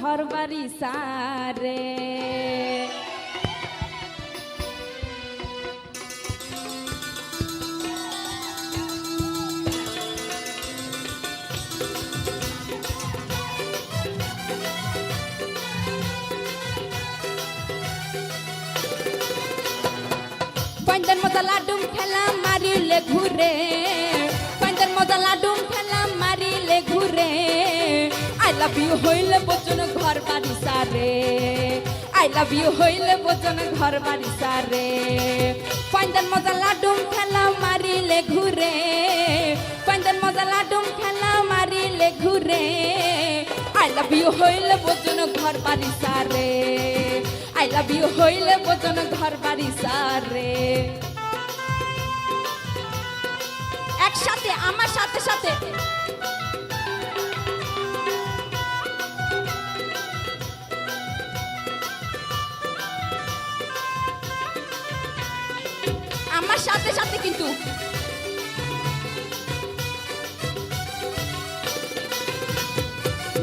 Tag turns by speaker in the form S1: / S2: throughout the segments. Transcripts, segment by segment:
S1: ঘর বাড়ি সারে। পাঞ্জার মজা লাডুম খেলা মারিলে ঘুরে, পাঞ্জার মজা লাডুম খেলা মারিলে ঘুরে। আই লাভ ইউ হইলে বচন ঘর বাড়ি সারে, আই লাভ ইউ হইলে বচন ঘর বাড়ি সারে। পাঞ্জার মজা লাডুম খেলা মারিলে ঘুরে, পাঞ্জার মজা লাডুম খেলা মারিলে ঘুরে। আই লাভ ইউ হইলে বচন ঘর বাড়ি সারে, আই লাভ ইউ হইলে বচন ঘর বাড়ি সারে। একসাথে আমার সাথে সাথে আমার সাথে সাথে কিন্তু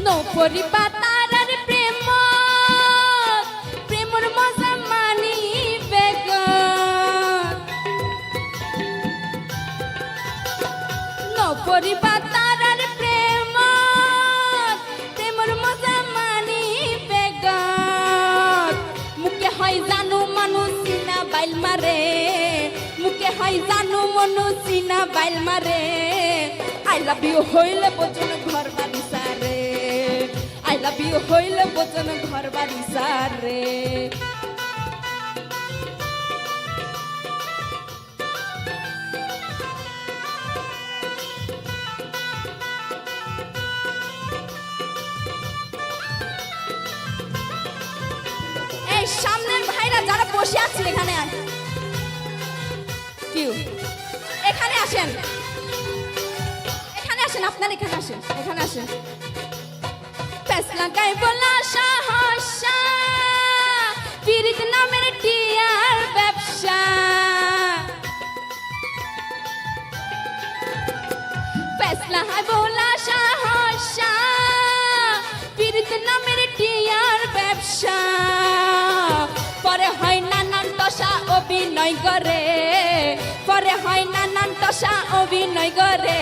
S1: নো পরিবার তারার প্রেম, প্রেমর মজা মানি বেগ। নো পরিবার তারার প্রেম, প্রেমর মজা মানি বেগ। মুখে হয় জানু মানুষ সিনা বাইল মারে, মুখে হয় জানু মনু সিনা বাইল মারে। আই লাভ ইউ হইলে বচন ঘর বাড়ি সারে, আই লাভ ইউ হইলে বচন ঘর বাড়ি সারে। এই সামনের ভাইরা যারা বসে আছে এখানে কিউ এখানে আসেন, এখানে আসেন, আপনার এখানে আসেন, এখানে আসেন। ফেসলা গাই বলা সাহসা পিরিত নামের টিয়ার ব্যবসা। ফেসলা হাই বলা সাহসা পিরিত নামের টিয়ার ব্যবসা। পরে হয় নানান দশা অভিনয় করে, পরে হয় নানান দশা অভিনয় করে।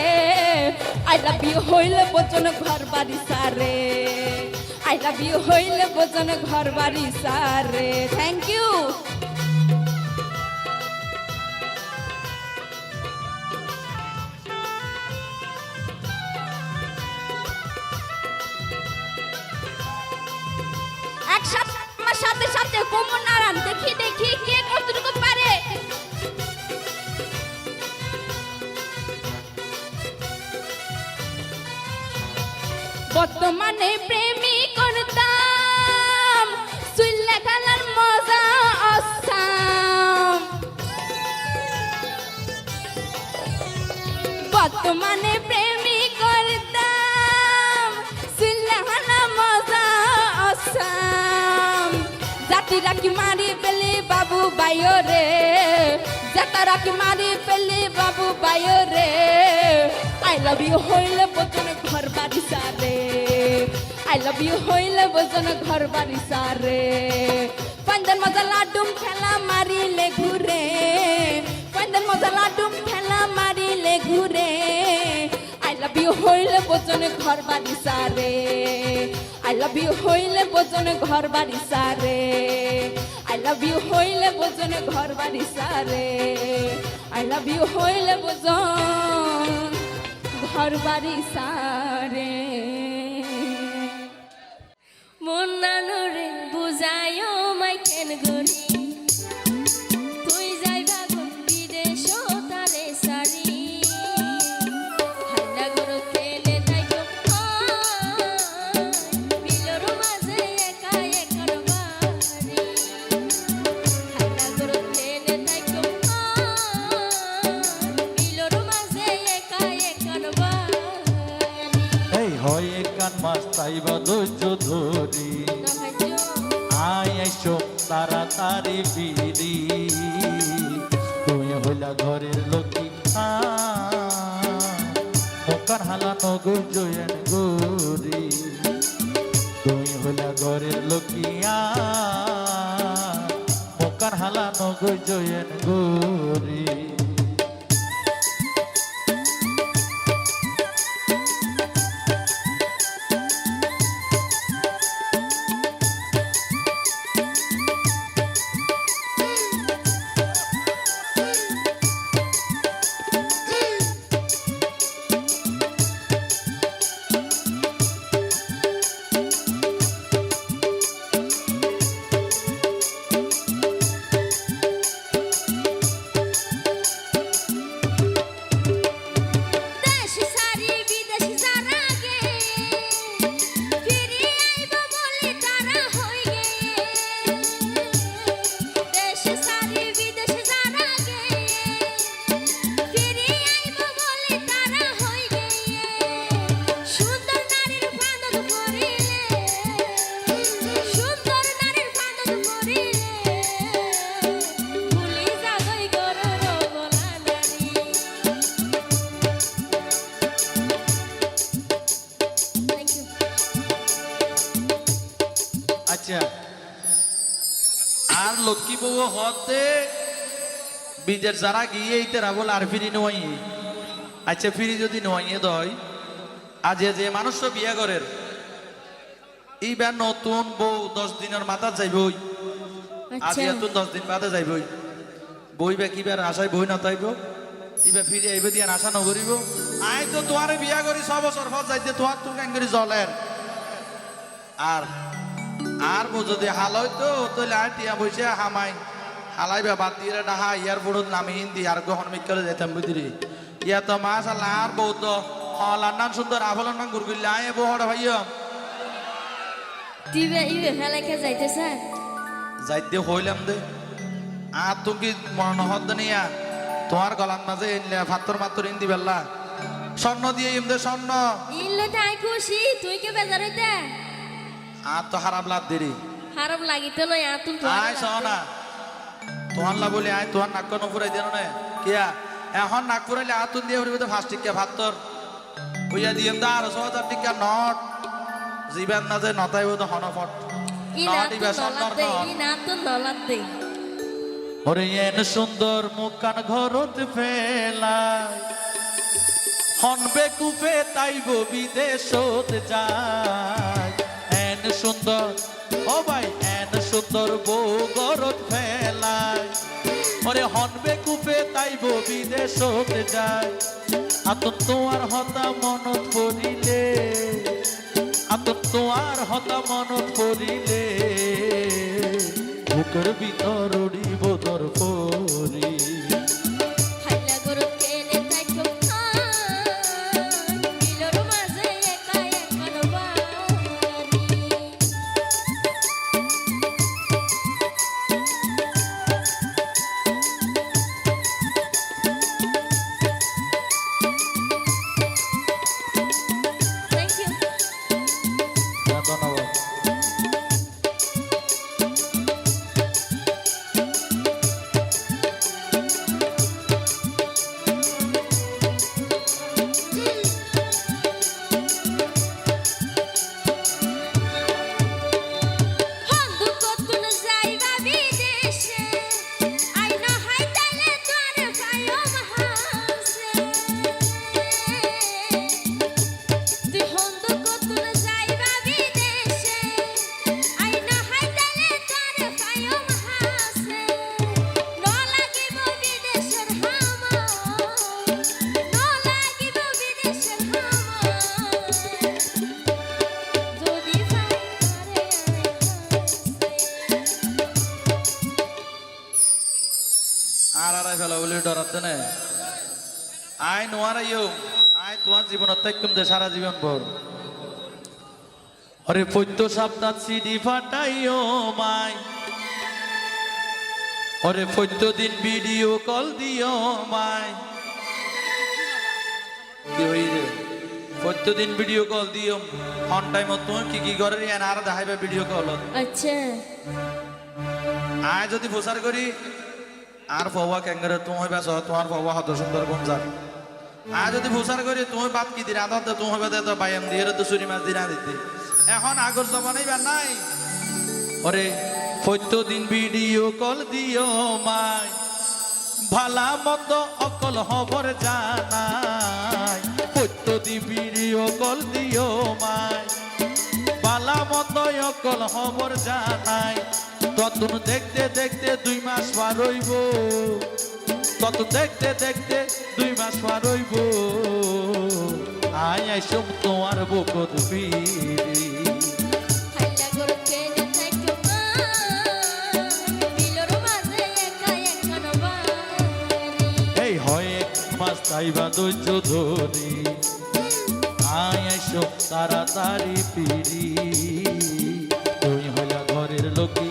S1: আই লাভ ইউ হইলে বচন ঘর বাড়ি সারে, আই লাভ ইউ হইলে বচন ঘর বাড়ি সারে। Thank you. একসাথে আমার সাথে সাথে কোমর নাড়ান, দেখি দেখি কে কতটুকু পারে। বর্তমানে প্রেমী করতাম সুইল্লা খেলার মজা অসাম। বর্তমানে প্রেমী করতাম সুইল্লা খেলার মজা অসাম। জাতিরা কি মারি পেলে বাবু বাইও রে, জাতারা কি মারি পেলে বাবু বাইও রে। আই লাভ ইউ হইলে বচন ঘর বাড়ি সারে, আই লাভ ইউ হইলে বচন ঘর বাড়ি সারে। পাঞ্জার মজা লাডুম খেলা মারিলে ঘুরে, পাঞ্জার মজা লাডুম খেলা মারিলে ঘুরে। আই লাভ ইউ হইলে বচন ঘর বাড়ি সারে, আই লাভ ইউ হইলে বচন ঘর বাড়ি সারে, আই লাভ ইউ হইলে বচন ঘর বাড়ি সারে, আই লাভ ইউ হইলে বচন ঘর বাড়ি সারে।
S2: মন নানুরে বুঝায়ও মাই কেন গরি, তুই যাই ভাগুন বিদেশ তারে সারি। হাইলা গরু খেলে তাই বিলর মাঝে একা একার বাড়ি। হাইলা গরু খেলে তাই বিলর মাঝে একা একার বাড়ি।
S3: এই হয় কান মাস তাইবা ধৈর্য ধরি, আয় আইসো তাড়াতাড়ি বিড়ি। তুই হইলা ঘরের লক্ষ্মী, মোকার হালানো গুজয়েন গরি। তুই খোলা ঘরের লোকিয়া মোকার হালানো গজয়েন গরি
S2: দেশ সারি বিদেশ যারা গে ফিরে আইব বলে তারা হই গে দেশ সারি বিদেশ যারা গে ফিরে আইব বলে তারা হই গে সুন্দর নারীর ফাঁদত পড়িলে সুন্দর নারীর ফাঁদত পড়িলে ভুলি যাবই গরুর বলা নারী Thank you.
S3: আচ্ছা আর লক্ষ্মী বউ হতে বিদেশ যারা গিয়ে এইতেরা বলে আর ফিরি নয় আচ্ছা ফিরি যদি নয় দয় আজ যে মানুষ বিয়ে করের এইবার নতুন বউ 10 দিনের মাথা যাইবই আজ
S2: আচ্ছা
S3: এত 10 দিন বাদে যাইবই বই বা কিবার আশায় বই না তাইব এবার ফিরে আইব দিয়ে আশা নকরিব আই তো তোমারে বিয়া করি 6 বছর পর যাইতে তোমার তো কেন করি জলের আর আর বউ যদি হাল হইতো তাহলে আর টিয়া বসে হামাই হালাইবা বাদ দিয়ে ডাহা ইয়ার বুড়োত নামি হিন্দি আর গ্রহণ মিক্করে যেতাম বুঝলি ইয়া তো মাস আর বউ তো হলার নাম সুন্দর আফলার নাম গুরগুল্লা আয় বউ হড়া ভাইয়া
S2: দিবে ইবে ফেলাকে যাইতেছে
S3: যাইতে হইলাম দে আর তুমি কি মনে হত নিয়া তোমার গলার মাঝে ফাত্তর মাত্তর ইন্দি বেল্লা স্বর্ণ দিয়ে ইমদে স্বর্ণ
S2: ইল্লে তাই খুশি তুই কে বেজার হইতে
S3: আর তো হারাম লাভ দেরি
S2: খারাপ লাগিতে লই আতুন তো
S3: আয় সহনা তোমার লা বলি আয় তোমার নাক নফুরাই দেন না কিয়া এখন নাক ফুরাইলে আতুন দিয়ে হরিব তো ফার্স্ট টিকা ফাত্তর কইয়া দিয়েম দা 1000 টিকা নট জীবন না যে নতাইব তো হনফট নট ইবা স্বর্ণ
S2: ই না তো নলাত দে
S3: ওরে এন সুন্দর মুখান ঘরত ফেলাই হনবে কুপে তাইব বিদেশত যায় এন সুন্দর ও ভাই এন সুন্দর বউ ঘরত ফেলাই ওরে হনবে কুপে তাইব বিদেশত যায় আতন তোমার হতা মনত পড়িলে আতন তোমার হতা মনত পড়িলে বুকের ভিতর উড়িব তোর পরি
S2: খাইলা গরু কেনে থাকো বিলর মাঝে একা একা বাড়ি Thank you.
S3: ধন্যবাদ
S2: হন্দু কতুন যাইবা বিদেশে আই না হাইতালে তোর পায়ো মহাসে তুই হন্দু কতুন যাইবা বিদেশে আই না হাইতালে তোর পায়ো মহাসে ন লাগিব বিদেশের হামা ন লাগিব বিদেশের হামা যদি ফাইরে
S3: আর আড়াই ফেলা বলে ডরাতে না আয় নোয়ার আইও আয় তোমার জীবন অত্যক্তম দে সারা জীবন ভর আরে পৈত্য সপ্তাহ সিডি ফাটাইও মাই ওরে পৈত্য দিন ভিডিও কল দিও মাই কি হই রে পৈত্য দিন ভিডিও কল দিও অন টাইম তুমি কি কি করে আর দেখাইবে ভিডিও কল
S2: আচ্ছা
S3: আয় যদি প্রচার করি আর ফওয়া ক্যাঙ্গারে তুমি বেশ তোমার ফওয়া হত সুন্দর গমজার আয় যদি প্রচার করি তুমি বাপ কি দিন আদত তুমি হবে তো বাইম দিয়ে তো চুরি মাছ দিনা দিতে এখন আগর জমানাই বা নাই ওরে প্রত্যেকদিন ভিডিও কল দিও মাই ভালা মন্দ অকল খবর জানাই প্রত্যেকদিন ভিডিও কল দিও মাই ভালা মন্দ অকল খবর জানাই ততন দেখতে দেখতে 2 মাস পার হইব তত দেখতে দেখতে 2 মাস পার হইব আই আইসম তোমার বুকত ফিরি
S2: হাইলা গরু কেনে থাইকো মা বিলর মাঝে একা একা নবারি
S3: এই হয় 1 মাস তাইবা ধৈর্য ধরি আই আইসম তাড়াতাড়ি ফিরি তুই হইলা ঘরের লোকি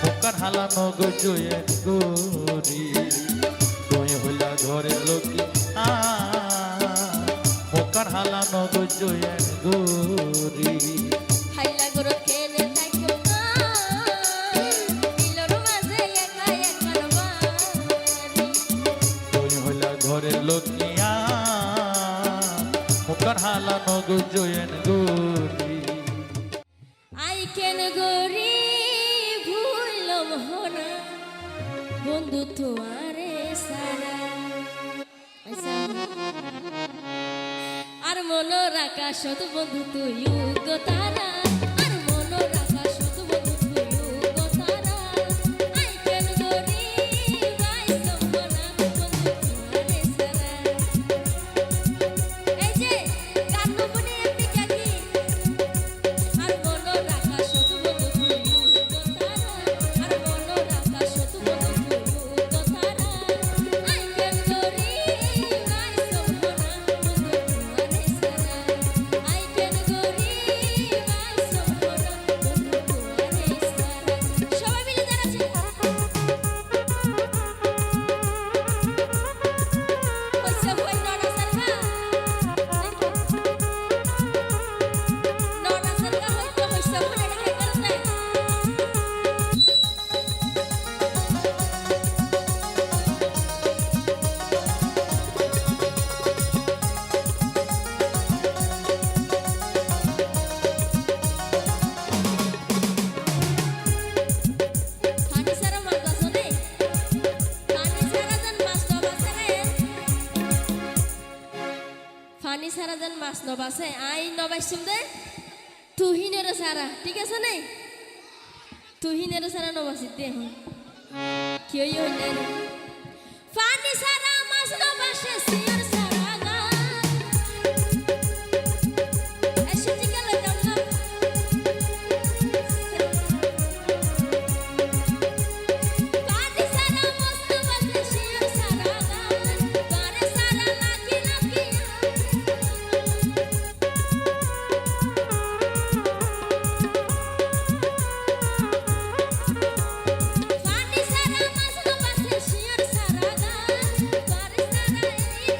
S3: মুখার হালানো গজয়ে গরি তুই হইলা ঘরের লোকি মুখার হালানো গজয়ে গরি
S2: হাইলা গরু কেনে থাইকো মা বিলর মাঝে একা একা নবারি
S3: তুই হইলা ঘরের লোকিয়া মুখার হালানো গজয়ে গরি
S2: আই কেন গরি ভুলম হনা বন্ধু তোমারে সারা আচ্ছা আর মন রাখাস তো বন্ধু তুই গো তারা আর মন রাখাস তো বন্ধু তুই গো তারা আই কেন গরি ভাই সম্বনা বন্ধু তোমারে সারা এই যে গান বনে এমনি কাকি আর মন রাখাস তো বন্ধু তুই গো তারা আর মন রাখাস তো বন্ধু তুই গো তারা আই কেন গরি ভাই সম্বনা বন্ধু তোমারে সারা আই কেন গরি ভাই সম্বনা বন্ধু তোমারে সারা সবাই মিলে দাঁড়াচ্ছি কইসা হই নড়া সারখা নড়া সারখা হই তো কইসা হই এটা করতে পানি সারা মাছ আছে নে পানি সারা জন মাছ নবাসে রে পানি সারা জন মাছ নবাসে আই নবাসিম দে তুহিনের সারা ঠিক আছে নে তুহিনের সারা নবাসি দে এখন কি হইলে পানি সারা মাছ নবাসে সিয়ার সারা গা এসে টিকা লাগাম না পানি সারা মাছ নবাসে সিয়ার সারা গা পারে সারা লাকি লাকি পানি সারা মাছ নবাসে সিয়ার সারা গা পারে সারা এই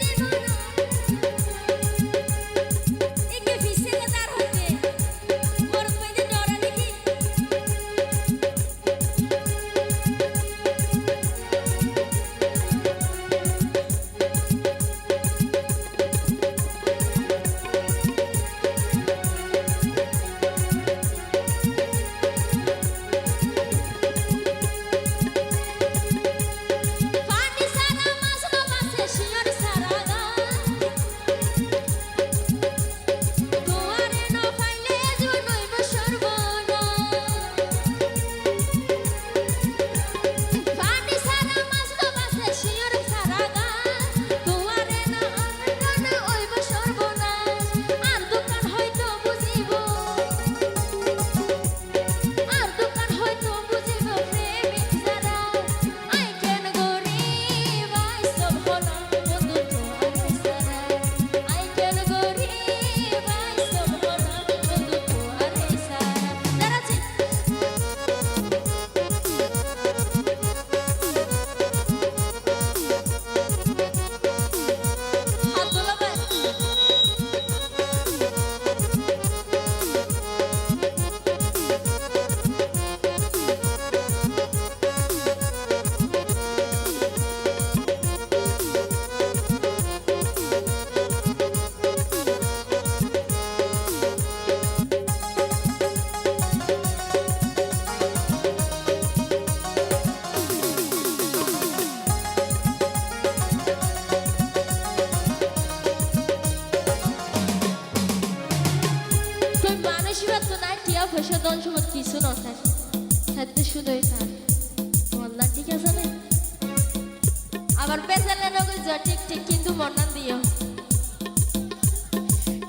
S2: বেশিরভাগ তো নাই টিয়া পয়সা দন সম্পদ কিছু নথায় সাথে শুধুই থাক মন্না ঠিক আছে না আবার বেজালে নগর যা ঠিক ঠিক কিন্তু মন্না দিও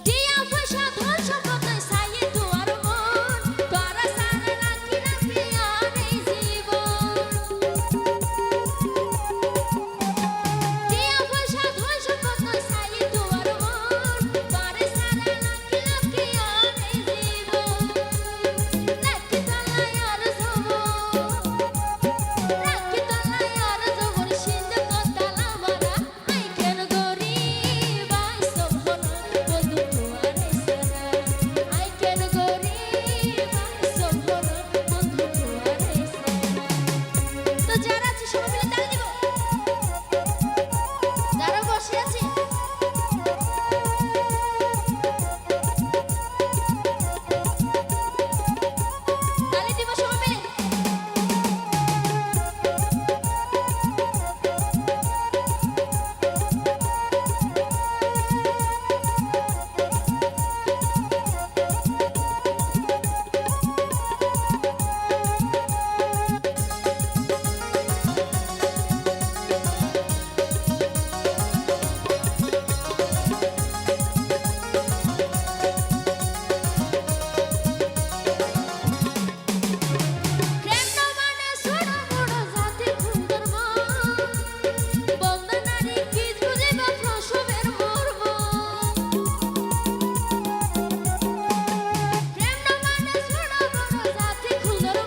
S2: টিয়া পয়সা ধন সম্পদ নাই সাইয়ে দুয়ার মন তোরা সারা রাখি রাখি আর এই জীবন টিয়া পয়সা ধন সম্পদ নাই সাইয়ে দুয়ার মন তোরা সারা রাখি রাখি আর এই জীবন রাখি তালাই আর জবন রাখি তালাই আর জবন সিন্ধ কতালা মারা আই কেন গরিব আই সব হন বন্ধু তোয়ারে সারা আই কেন গরিব আই সব হন বন্ধু তোয়ারে সারা তো যারা আছে সবাই মিলে তালি দিব যারা বসে আছে তালি দিব সবাই মিলে প্রেম নমানে ছোড়া বড় জাতি সুন্দর বন্ধ নারী কি বুঝিব প্রসবের মর্ম প্রেম নমানে ছোড়া বড় জাতি সুন্দর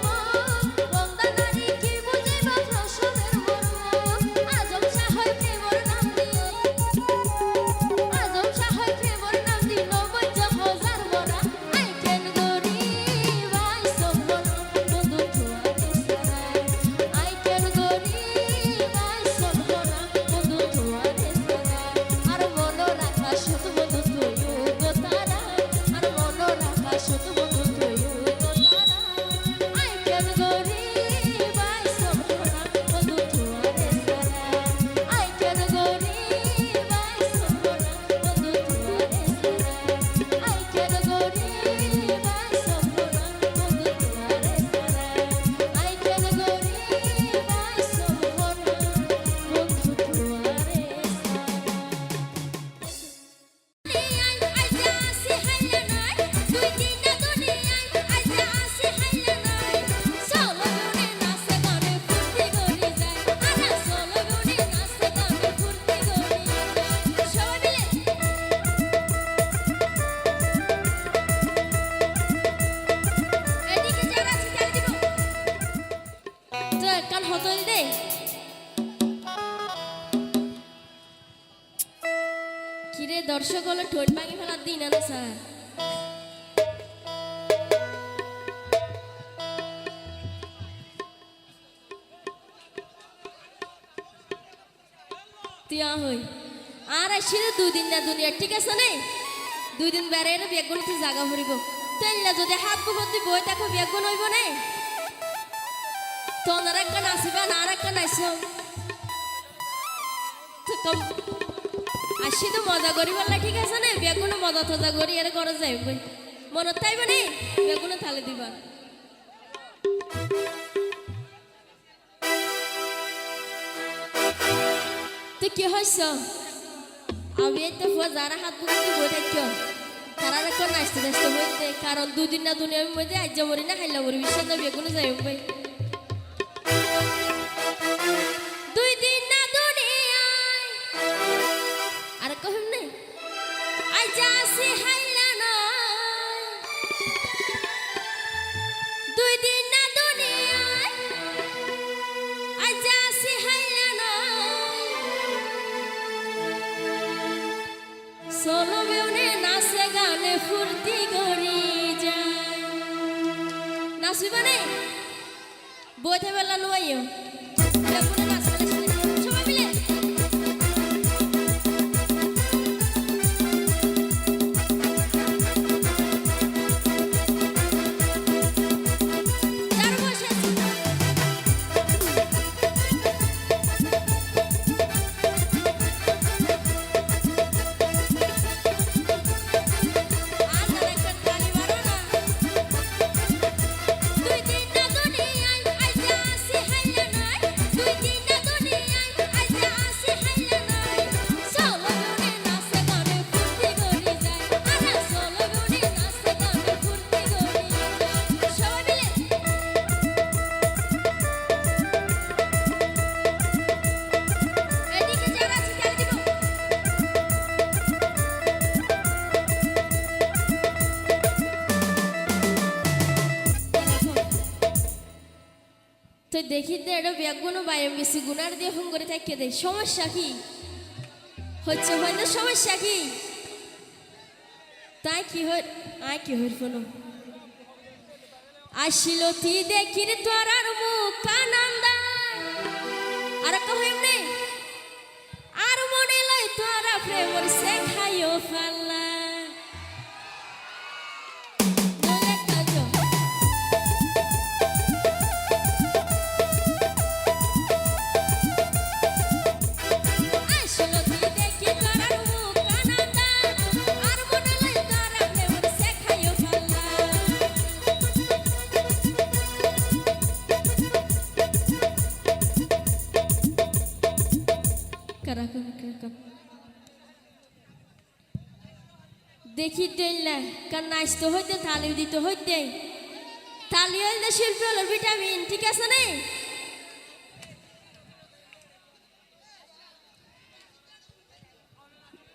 S2: বন্ধ নারী কি বুঝিব প্রসবের মর্ম আজম শাহর প্রেমর নাম দিয়ে আজম শাহর প্রেমর নাম দিয়ে ৯০,০০০ মরা আই কেন গরিব আই সব হন বন্ধু তোয়ারে সারা আই কেন গরিব আই সব হন বন্ধু তোয়ারে সারা আর মন রাখা শুধু বন্ধু তুইও গো তারা আর মন রাখা শুধু বন্ধু তুইও গো তারা আই কেন গরিব আই সব হন বন্ধু তোয়ারে সারা আই কেন গরিব আই সব হন বন্ধু তোয়ারে সারা আই কেন গরিব আই সব হন বন্ধু তোয়ারে সারা আই কেন গরিব আই সব হন বন্ধু তোয়ারে কান হতই দে কিরে দর্শক হলো ঠোঁট ভাঙি ফেলার দিন না স্যার তিয়া হই আর আসলে 2 দিন না দুনিয়া ঠিক আছে না 2 দিন বেড়ে এনে বেগুনতে জায়গা ভরিব তেলনা যদি হাত বুবন্দি বই দেখো বেগুন হইব না তোনার একটা নাচিবা না আর একটা নাচো তো কম আসি তো মজা করি বললে ঠিক আছে না বেগুনে মজা টজা করি এর করে যাইব মনত তাইব না বেগুনে থালে দিবা তো কি হইছ আমি তো যারা হাত বুকুতে বই থাকিও তারা এখন নাচতে নাচতে হইতে কারণ 2 দিন না দুনিয়ার মধ্যে আজ মরি না খাইলা মরি বিশ্ব না বেগুনে যাইব ভাই 2 দিন না দুনিয়ায় আর কহিম নে আই যাসি হাইলা নয় 2 দিন না দুনিয়ায় আই যাসি হাইলা নয় সোলো বেউনে নাচে গানে ফুর্তি করি যায় নাচিবা নে বইতে বেলা লইও বেগুনে নাচলে সবাই মিলে তো দেখি তো এটা ব্যাগুনো বাইম বেশি গুনার দিয়ে ফোন করে থাকিয়ে দেয় সমস্যা কি হচ্ছে হয় না সমস্যা কি তাই কি হয় আয় কি হয় ফোন আসিল তি দেখি রে তোর আর মুখ কানান্দা আর কহিম নেই আর মনে লয় তোরা প্রেমর সে খাইও ফাল্লা দেখি দিল্লা কারণ নাচতে হইতে তালি দিতে হইতে তালি হইলে শিল্পী হলো ভিটামিন ঠিক আছে না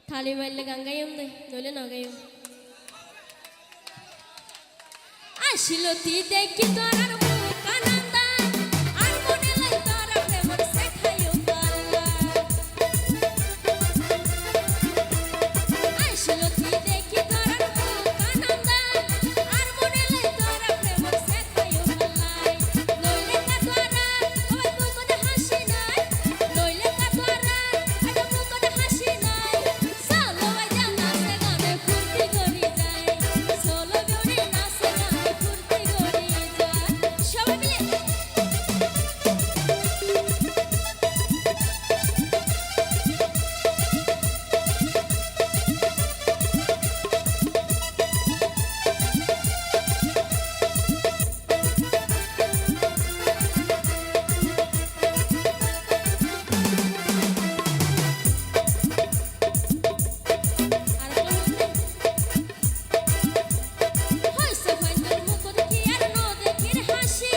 S2: থালি মারলে গাঙ্গাইম দে নইলে না গাইম আসিল তি দেখি তোর আর মুখ কানান্দা আর মনে লাই তোর প্রেমর সে খাইও পাল্লা আসিল তি দেখি তোর আর মুখ কানান্দা আর মনে লাই তোর প্রেমর সে খাইও পাল্লা নইলে কা তোরা ওই মুখে হাসি নাই নইলে কা তোরা এটা মুখে হাসি নাই সোলো বাজা নাচে গানে ফুর্তি করি যায় সোলো বিউটি নাচে গানে ফুর্তি করি যায় সবাই মিলে আর হইছে ফাইন্ডার মুখ দেখি আর নো দেখির হাসি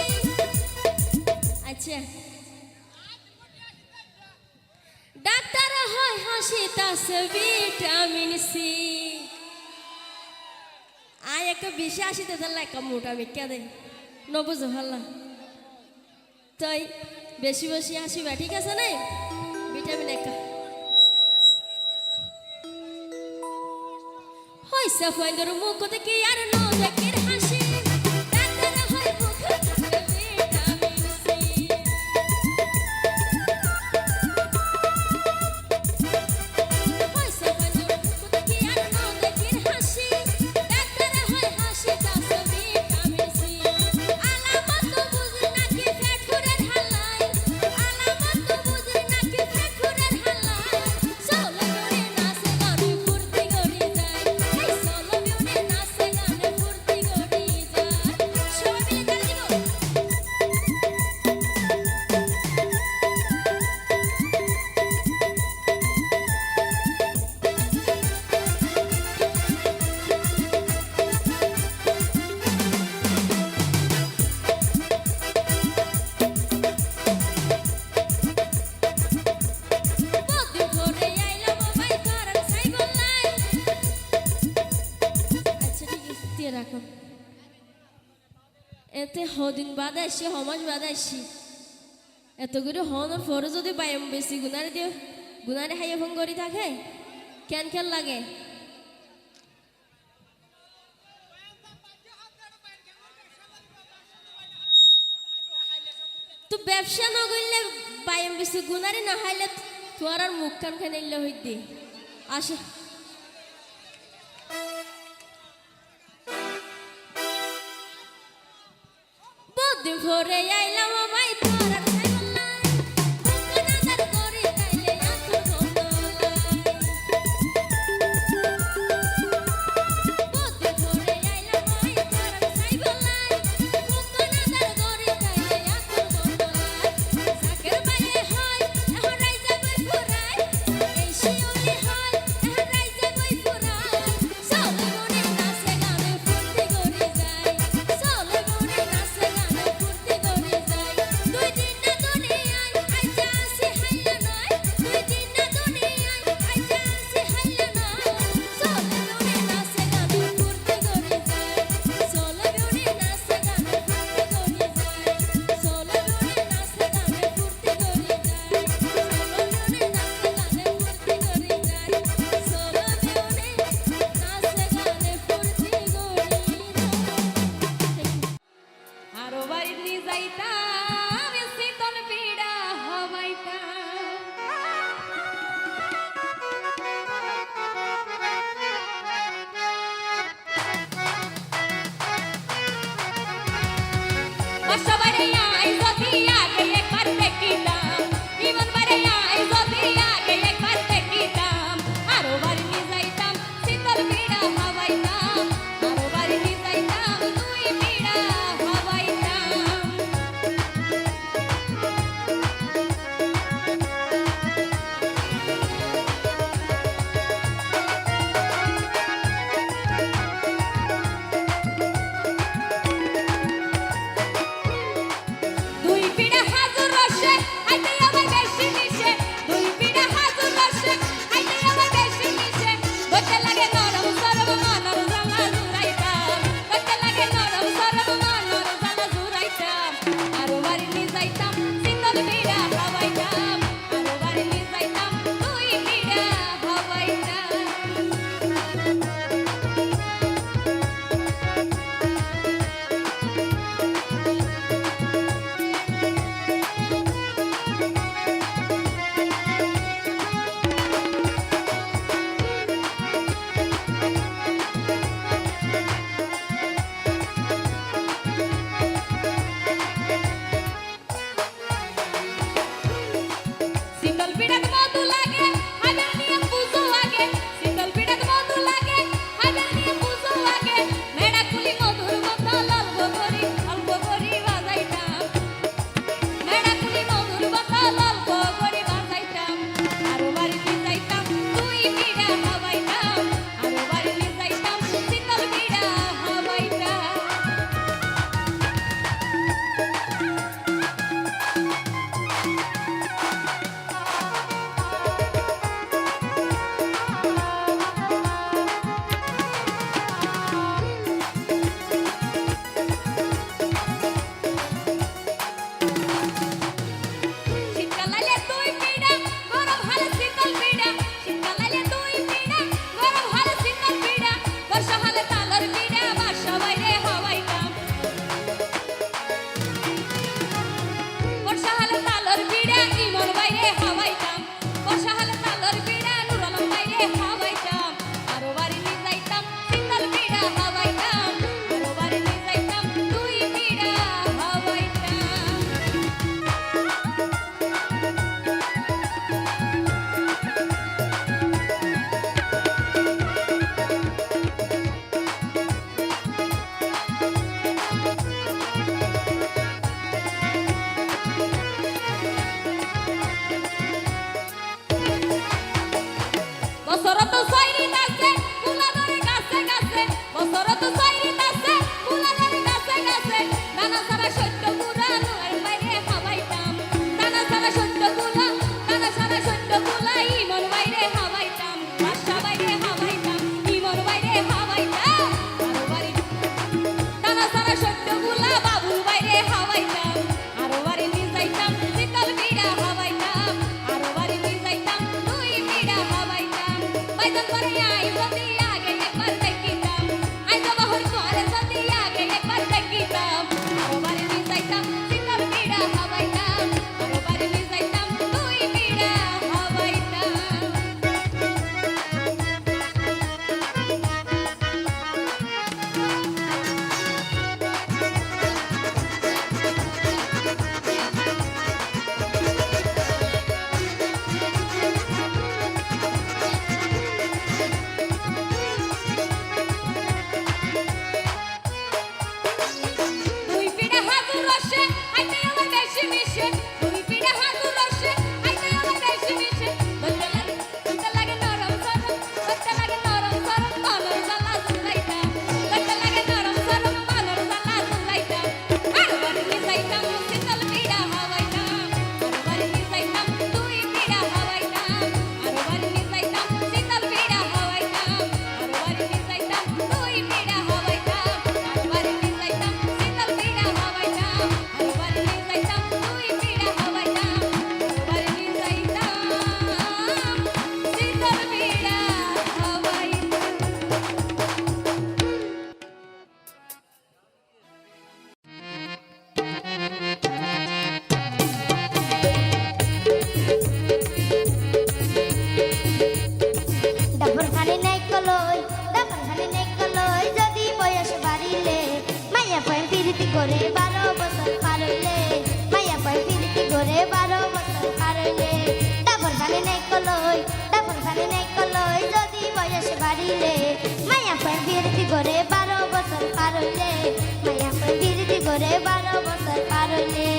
S2: আচ্ছা ডাক্তার হয় হাসি তাছে ভিটামিন সি আয় এক বেশি হাসিতে ধরলা এক মোটা মিটকা দে নবুঝো হল্লা তাই বেশি বেশি হাসিবা ঠিক আছে না ভিটামিন একা হইছে ফাইন্ডার মুখ দেখি আর নো দেখির হাসি ডাক্তার হয় মুখ তাছে ভিটামিন সি হইছে ফাইন্ডার মুখ দেখি আর নো দেখির হাসি ডাক্তার হয় হাসি তাছে ভিটামিন সি আলামত বুঝি নাকি ফ্যাটুরের হালাই আলামত বুঝি নাকি ফ্যাটুরের হালাই সোলো বিউটি নাচে গানে ফুর্তি করি যায় এই সোলো বিউটি নাচে গানে ফুর্তি করি যায় সবাই মিলে তালি দিব বদি ভরে আইলাম ভাই তোর ছাই বললাই আচ্ছা ঠিক আছে দিয়ে রাখো এতে হদিন বাদ আসি সমাজ বাদ আসি এত করে হনর ফরে যদি বাইম বেশি গুনারে দিয়ে গুনারে হাইয়া ফোন করি থাকে কেন কেন লাগে তো ব্যবসা না করলে বাইম বেশি গুনারে না হাইলে তোর আর মুখ কান খানে ইল্লে হইতে আসে বদিন ভরে আইলাম ভাই তোর আর ছাই বললাই মুখ নাদার করি তাইলে এত বদলাই বদিন ভরে আইলাম ভাই তোর আর ছাই বললাই মুখ নাদার করি তাইলে এত বদলাই সাকের বাইরে হয় এখন রাইজা বই ফুরাই এই শিউলি হয় এখন রাইজা বই ফুরাই সোলো বিউটি নাচে গানে ফুর্তি করি যায় সোলো বিউটি নাচে গানে ফুর্তি করি যায় যাইতাম শীতল বিড়া হবাইতাম বর্ষবারে আই যদি আগে একবার দেখিতাম জীবনবারে আই যদি আগে একবার দেখিতাম আরো বাড়ি নিয়ে যাইতাম শীতল বিড়া হবাইতাম আরো বাড়ি নিয়ে যাইতাম দুই বিড়া হবাইতাম
S4: পায় পিরিতি করে 12 বছর পার হইলে মায়া পায় পিরিতি করে 12 বছর পার হইলে ডাবর খালি নাই কলই যদি বয়স বাড়িলে মায়া পায় পিরিতি করে 12 বছর পার হইলে মায়া পায় পিরিতি করে 12 বছর পার হইলে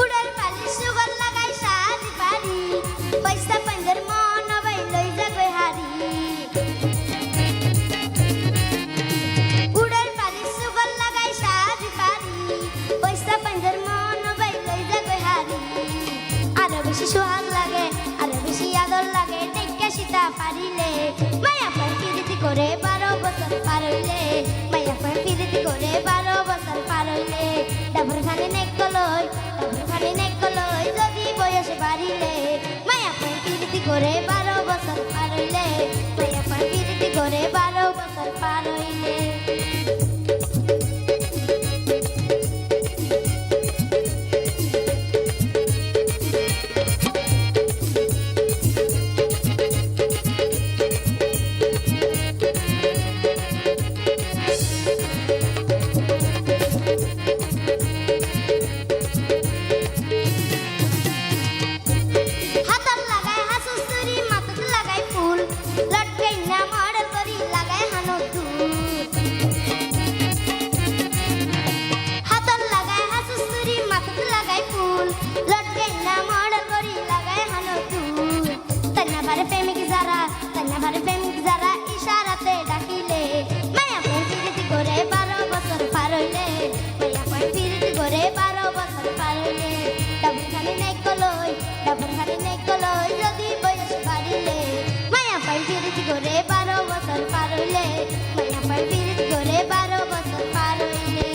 S4: উড়াল পালি সুগল লাগাই সাজি পারি পয়সা পঞ্জর মন বই লই যাগই হারি উড়াল পালি সুগল লাগাই সাজি পারি পয়সা পঞ্জর মন বই লই যাগই হারি আরো বেশি সোহাগ লাগে আরো বেশি আদর লাগে টেক্কা সীতা পারিলে মায়া পায় পিরিতি করে 12 বছর পার হইলে মায়া পায় পিরিতি করে 12 বছর পার হইলে ডাবর খালি নেকলই যদি বয়স বাড়িলে মায়া পায় পিরিতি করে 12 বছর পার হইলে মায়া পায় পিরিতি করে 12 বছর পার হইলে হাতত লাগাই হাসুসুরি মাথাত লাগাই ফুল লটকাই না মর্ডার করি লাগাই হানো দুল হাতত লাগাই হাসুসুরি মাথাত লাগাই ফুল লটকাই না মর্ডার করি লাগাই হানো দুল তন্না ভারে প্রেমিক যারা ইশারাতে ডাকিলে মায়া পায় পিরিতি করে 12 বছর পার হইলে মায়া পায় পিরিতি করে 12 বছর পার হইলে ডাবর খালি নেকলই যদি বয়স বাড়িলে মায়া পায় পিরিতি করে 12 বছর পার হইলে মায়া পায় পিরিতি করে 12 বছর পার হইলে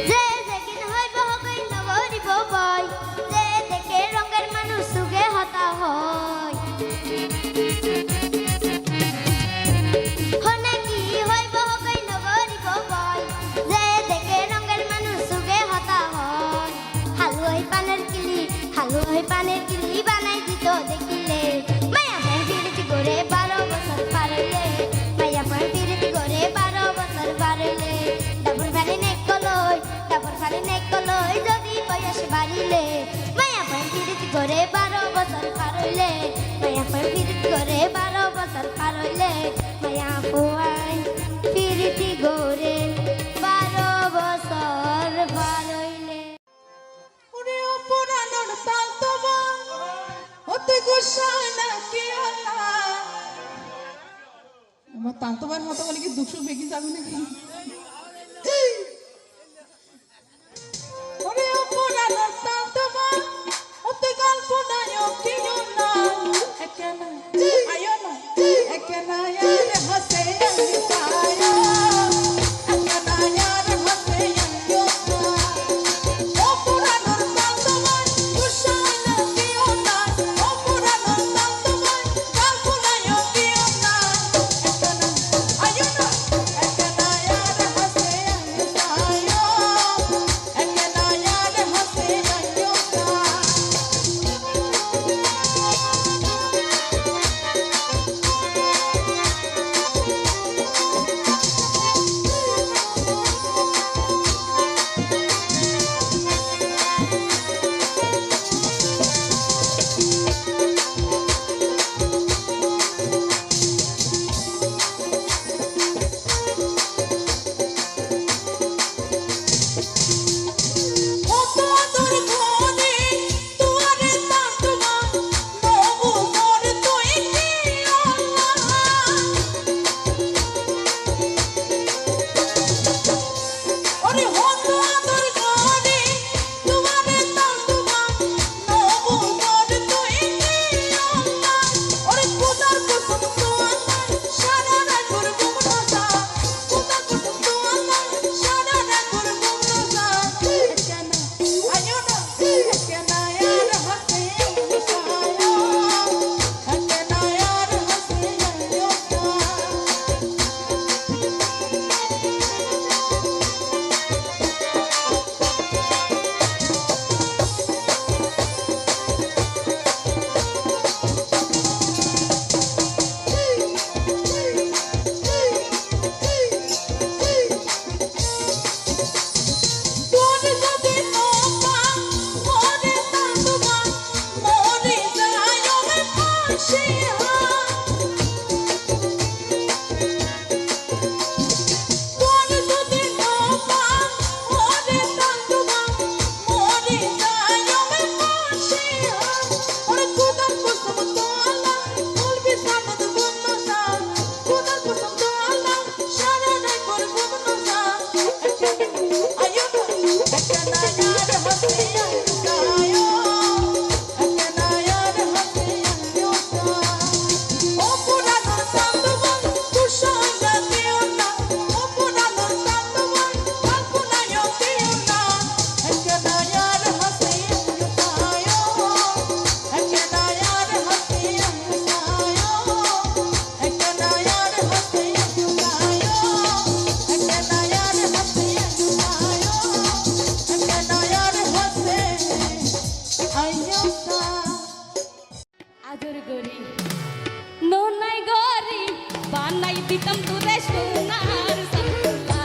S4: যে যেদিন হইব হগই নগরিব বই যে দেখে রঙের মানুষ সুগে হতা হয় হনে কি হইব হগই নগরিব বই যে দেখে রঙের মানুষ সুগে হতা হয় হালুয়াই পানের কিলি বানাই দিত দেখিলে মায়া পায় পিরিতি করে 12 বছর পার হইলে মায়া পায় পিরিতি করে 12 বছর পার হইলে ডাবর খালি নেকলই যদি বয়স বাড়িলে মায়া পায় পিরিতি করে 12 বছর পার হইলে মায়া পায় পিরিতি করে 12 বছর পার হইলে মায়া পায় পিরিতি করে 12 বছর পার হইলে
S5: ওরে ও পুরানোর তাল তোমার অতি গোসাই নাকি আল্লাহ আমার তাল তোমার মতো বলে কি দুঃখ বেগে যাবে নাকি ওরে ও পুরানোর তাল তোমার অতি কল্পনায় কি না একনা আয়ো না একনা यार हसे अंगाया একনা यार हसे अंगाया ও পুরানোর তাল তোমার গোসাই নাকি না ও পুরানোর তাল তোমার কল্পনায় কি না একনা আয়ো না একনা यार
S2: দিতাম তোরে সোনার সানবুলা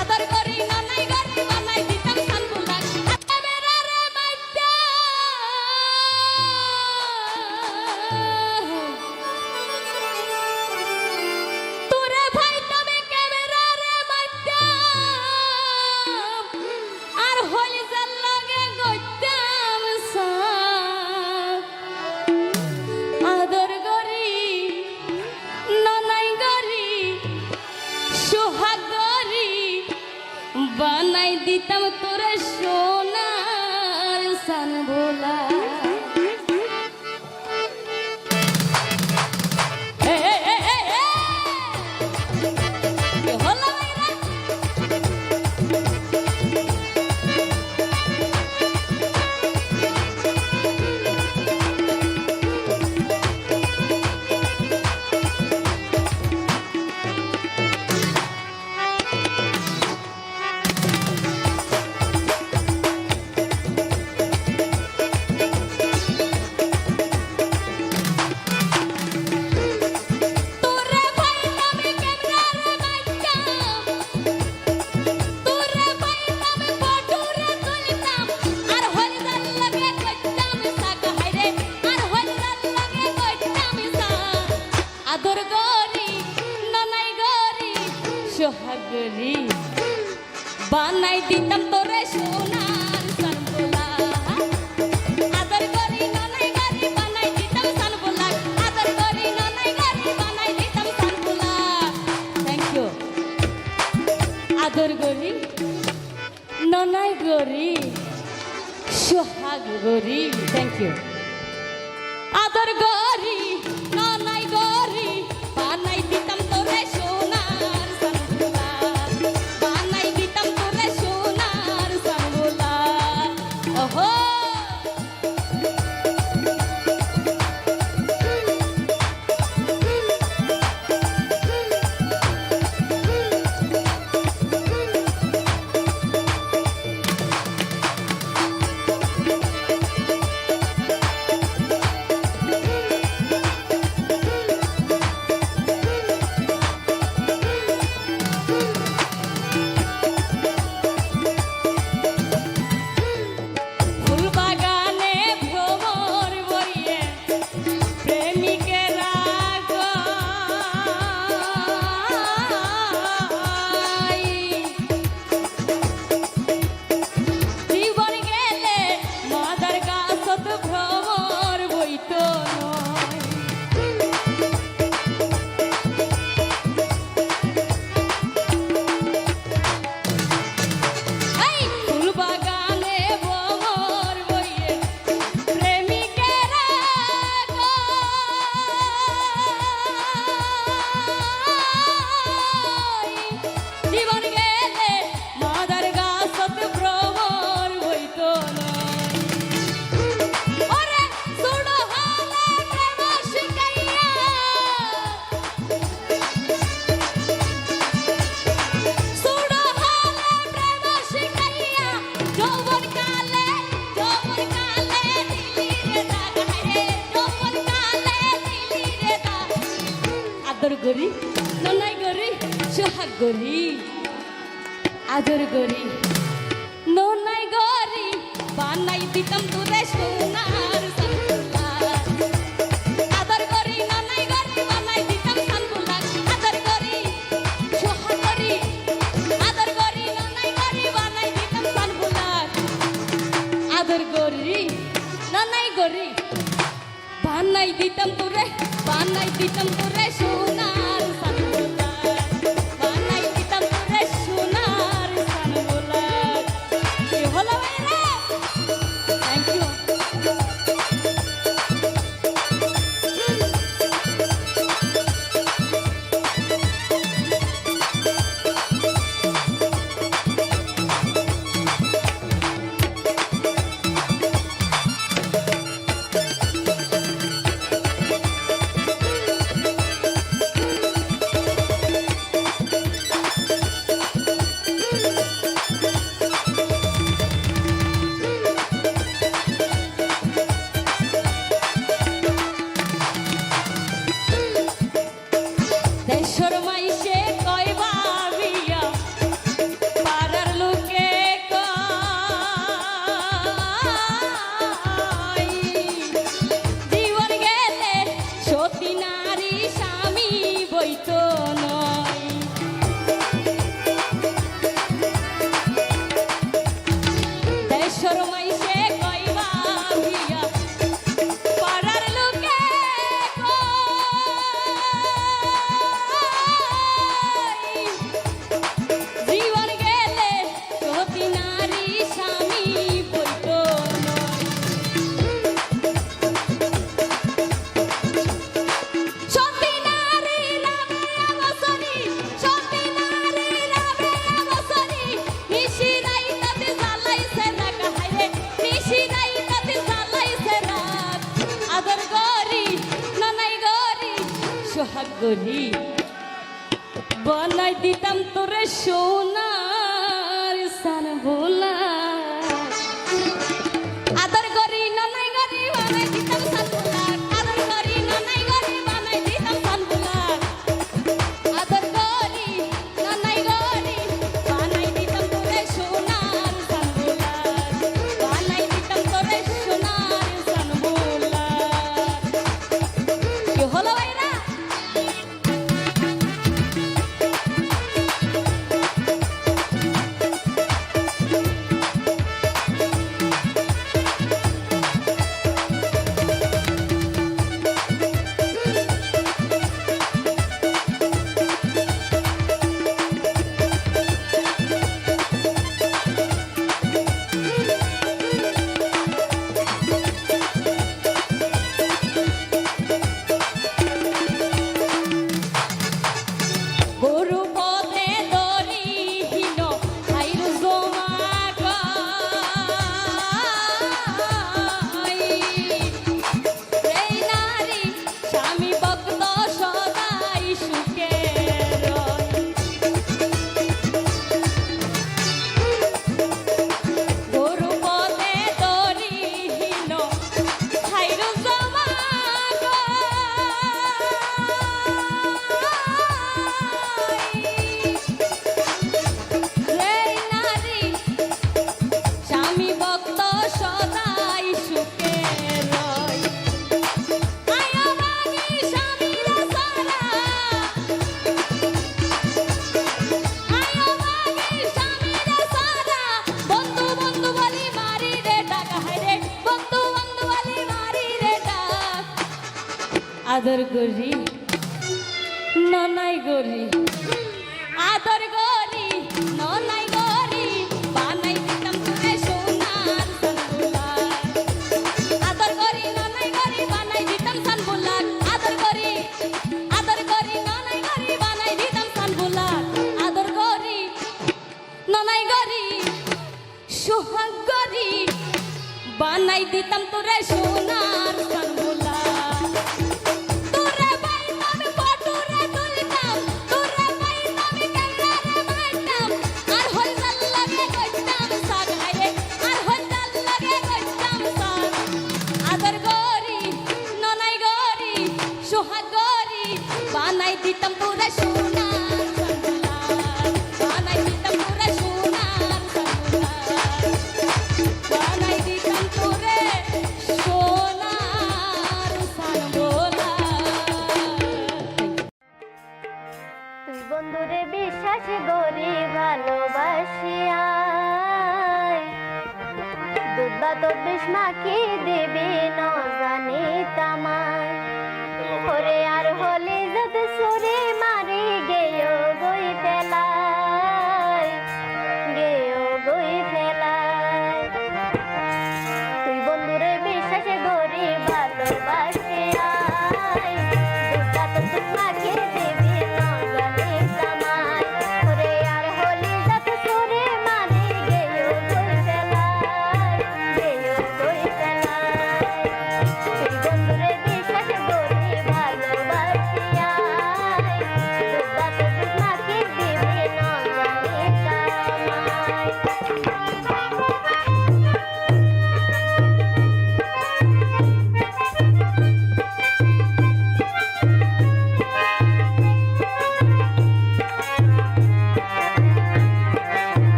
S2: আদর করি ননাই গরি বানাই দিতাম সানবুলা ক্যামেরা রে মাইটা তোরে ভাই তবে ক্যামেরা রে মাইটা আর হলি জাল লগে গইতাম সাপ আদর গরি ননাই গরি সোহাগ গরি বানাই দিতাম তোরে সোনার সানবুলা এ এ এ এ এ কি হলো ভাইরা তোরে ভাই নামে ক্যামেরা রে মাইকা তোরে ভাই নামে ফটো রে তুলিতাম আর হলদার লাগে কইতাম সাকা হাইরে আর হলদার লাগে কইতাম সা আদর গরি ননাই গরি সোহাগ গরি বানাই দিতাম তোরে সোনার সানবুলা আদর করি ননাই গরি বানাই দিতাম সানবুলা আদর করি ননাই গরি বানাই দিতাম সানবুলা থ্যাংক ইউ আদর করি ননাই গরি সোহাগ গরি থ্যাংক ইউ আদর গরি ননাই গরি বানাই দিতাম তোরে সোনার সানবুলা বানাই দিতাম তোরে সোনার সানবুলা ওহো ফুল বাগানে ভ্রমর বইয়ে প্রেমিকেরা গায়। জীবন গেলে মাদার গাছত ভ্রমর বইতো নয়। এই ফুল বাগানে ভ্রমর বইয়ে প্রেমিকেরা গায়। জীবন গেলে মাদার গাছত ভ্রমর বইতো নয়। ওরে সুড়ো হালে প্রেম শিখাইয়া সুড়ো হালে প্রেম শিখাইয়া যৌবন কালে দিলি রে দাগ হায়রে যৌবন কালে দিলি রে দাগ আদর গরি ননাই গরি সোহাগ গরি আদর গরি ননাই গরি বানাই দিতাম তোরে সোনার সানবুলা আদর গরি ননাই গরি বানাই দিতাম সানবুলা আদর গরি সোহাগ গরি আদর গরি ননাই গরি বানাই দিতাম সানবুলা আদর গরি ননাই গরি বানাই দিতাম তোরে সোনার সানবুলা বানাই দিতাম তোরে সোনার সানবুলা কি হলো ভাইরা থ্যাংক ইউ মাইসে কইবা বিয়া পাড়ার লোকে কয় জীবন গেলে সতী নারী স্বামী বইতো নয় সতী নারী রাবে অবসরী সতী নারী রাবে অবসরী নিশিরাই তাতে জ্বালাইছে রাগ হায়রে নিশিরাই তাতে জ্বালাইছে রাগ আদর গরি নানাই গরি সোহাগ গরি বানাই দিতাম তোরে সোনার সান ভোলা আদর গরি নানাই গরি বানাই দিতাম সান ভোলা আদর গরি নানাই গরি বানাই দিতাম সান ভোলা আদর গরি নানাই গরি বানাই দিতাম তোরে সোনার সান ভোলা বানাই দিতাম তোরে সোনার সান ভোলা কি হলো ভাইরা গরু পথে দরিহীন খাইরু জমাগাই এই নারী স্বামী ভক্ত সদাই সুখে রয় গরু পথে দরিহীন খাইরু রে নারী স্বামী ভক্ত সদাই সুখে রয় আয়া বাগি স্বামীরা সারা আয়া বাগি স্বামীরা সারা বন্ধু বন্ধু বলি মারি রে ডাক হায়রে বন্ধু বন্ধু বলি মারি রে ডাক আদর গরি ননাই গরি আদর গরি ননাই গরি বানাই দিতাম তোরে সোনার সানবুলা আদর গরি ননাই গরি বানাই দিতাম সানবুলা আদর গরি ননাই গরি বানাই দিতাম সানবুলা আদর গরি ননাই গরি সোহাগ গরি বানাই দিতাম তোরে সোনার সানবুলা তোরে বাইতাম পটুরে তুলতাম তোরে বাইতাম ক্যামেরা মারতাম আর হইতাল লাগে কইতাম সাগ হায়রে আর হইতাল লাগে কইতাম সাগ আদর গরি ননাই গরি সোহাগ গরি বানাই দিতাম তোরে সোনার সানবুলা বানাই দিতাম তোরে সোনার সানবুলা বানাই দিতাম তোরে সোনার সানবুলা
S4: তুই বন্ধুরে বিশ্বাস করি ভালোবাসিয়া দুধ বা তোর বিষ মাখি দিবি ন জানি তামাই ওরে আর হলি যত সুরে মারি গেও গই ফেলাই গেও গই ফেলাই তুই বন্ধুরে বিশ্বাস করি ভালোবাসিয়া দুধ বা তোর বিষ মাখি দিবি ন জানি তামাই ওরে আর হলি যত সুরে মারি গেও গই ফেলাই গেও গই ফেলাই তুই বন্ধুরে বিশ্বাস করি ভালোবাসিয়া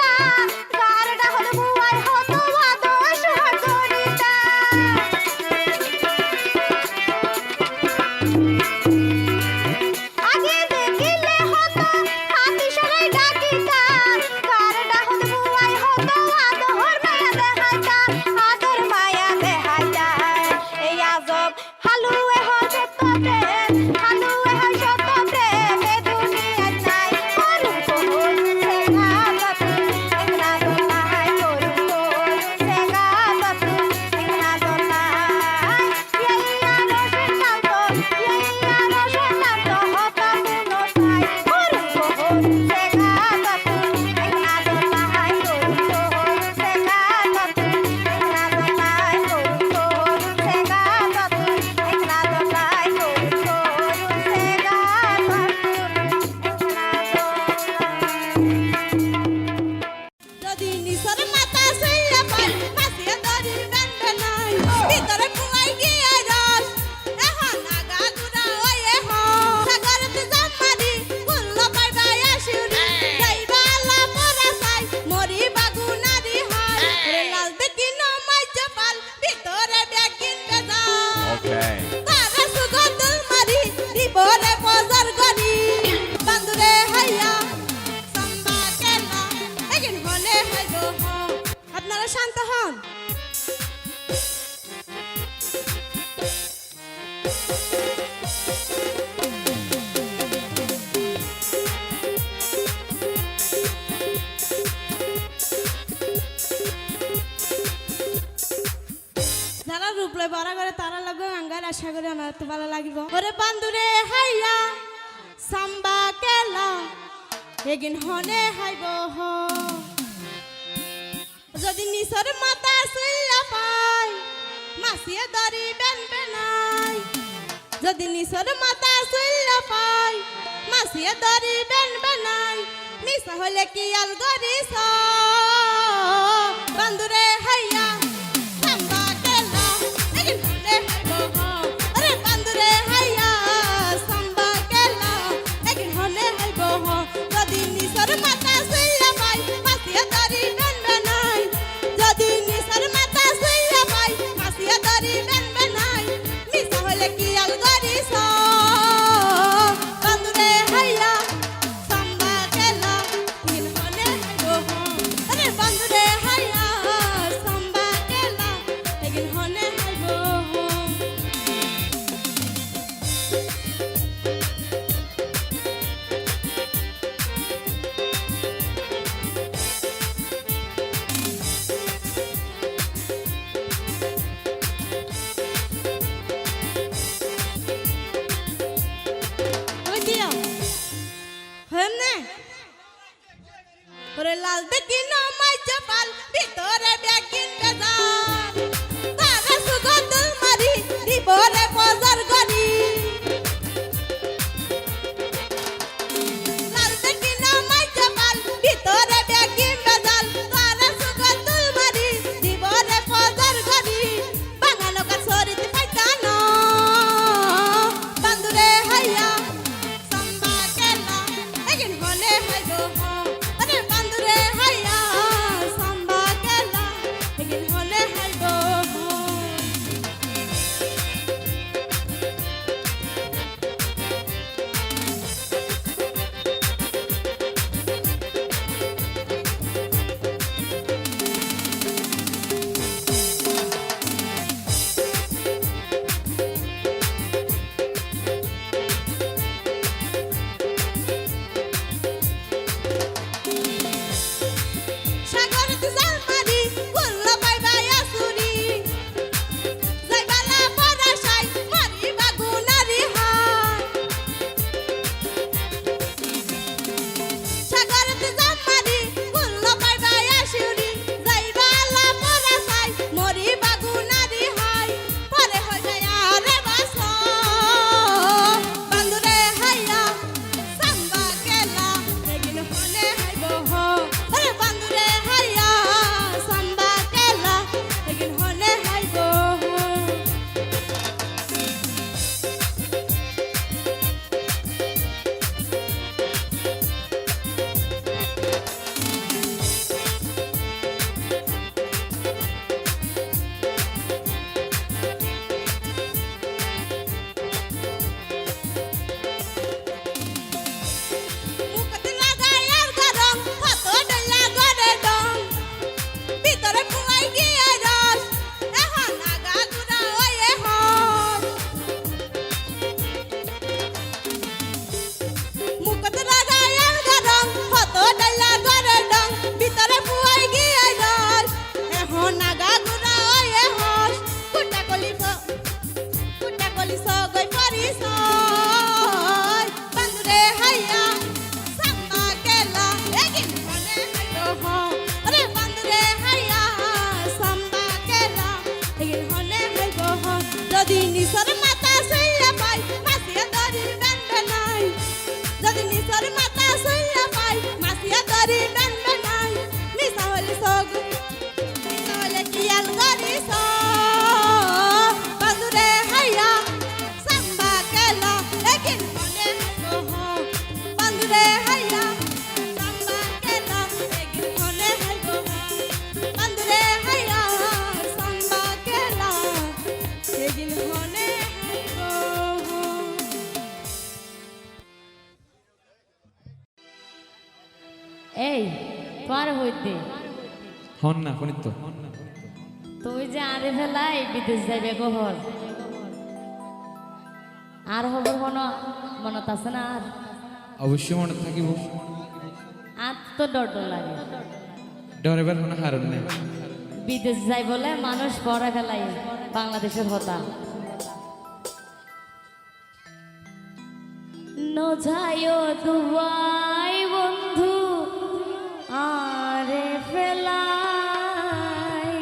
S4: দেখাইতা গারডা হল বুয়াই হতো আদর্শ হরিতা আগে দেখিলে হতো হাতি সরাই ডাকিতা গারডা হল বুয়াই হতো আদর মায়া দেখাইতা এই আজব হালুয়ে হয় সত্য প্রেম হালুয়ে হয় সত্য প্রেম এ দুনিয়ায় নাই করুন কোহল সে গাবত একনা দোলাই করুন কোহল সে গাবত একনা দোলাই ইয়া রসের নাম তো ইয়া রসের নাম তো হতা মুনো সাই করুন কোহল সে গাবত একনা দোলাই করুন কোহল সে গাবত একনা দোলাই করুন কোহল সে গাবত একনা দোলাই করুন কোহল সে
S2: যদি নিসর মাথা সইয়া পাই মাসিয়া দরি বেন্দে নাই ভিতরে পুয়াই গিয়ে রস এখন আগা গুড়া ওয়ে হ সাগরতে জামারি কুল্ল পাইবা আসুরি যাইবা আল্লাহ পরা সাই মরি বাগু নারী হাই রে লাল দেখি নমাই চাপাল ভিতরে ব্যাগিন বেজা তারা সুগন্ধুল মারি দিবরে বজার গরি বান্দুরে হাইয়া সাম্বা কেলা এগিন হলে হাইব হ আপনারা শান্ত হন যারা রূপলে বড় করে তারা লাগবে আঙ্গার আশা করে আমার তো ভালো লাগিব ওরে বান্দুরে হাইয়া সাম্বা কেলা এগিন হনে হাইব হ যদি নিসর মাথা সইয়া পাই মাসিয়া দরি বেনবে নাই যদি নিসর মাথা সইয়া পাই মাসিয়া দরি বেনবে নাই মিশা হলে কি আল গরিস বান্দুরে হাইয়া সাম্বা কেলা এগিন হনে হাইব হ ওরে বান্দুরে হাইয়া সাম্বা কেলা এগিন হনে হাইব হ যদি নিসর মাথা সইয়া পাই মাসিয়া দরি বেনবে নাই যদি নিসর মাথা সইয়া পাই মাসিয়া দরি বেনবে নাই মিশা হলে কি আল গরিস বান্দুরে হাইয়া সাম্বা কেলা এগিন হনে হাইব হ ওরে বান্দুরে হাইয়া সাম্বা কেলা এগিন হনে হাইব হ ওই দিও হেমনে ওরে লাল দেখি নমাই চাপাল ভিতরে ব্যাগিন বেজাল তারা সুগন্ধুল মারি দিবরে বজার গরি লাল দেখি নমাই চাপাল ভিতরে ব্যাগিন বেজাল তারা সুগন্ধুল মারি দিবরে বজার গরি বাঙালো কার সরিতে পাইতানো বান্দুরে হাইয়া সাম্বা কেলা এগিন হলে হাইব হ ওরে বান্দুরে হাইয়া সাম্বা কেলা এগিন হইতে
S6: হন না কোন তো
S2: তুই যে আরে ফেলাই বিদেশ যাইবে গোহর আর হবর মনত আছে না আর
S6: অবশ্যই মনে থাকিব
S2: আর তো ডর ডর লাগে
S6: ডরেবার কোনো কারণ নেই
S2: বিদেশ যাই বলে মানুষ পড়া ফেলাই বাংলাদেশের হতা নজায়ো দুবাই বন্ধু আরে ফেলাই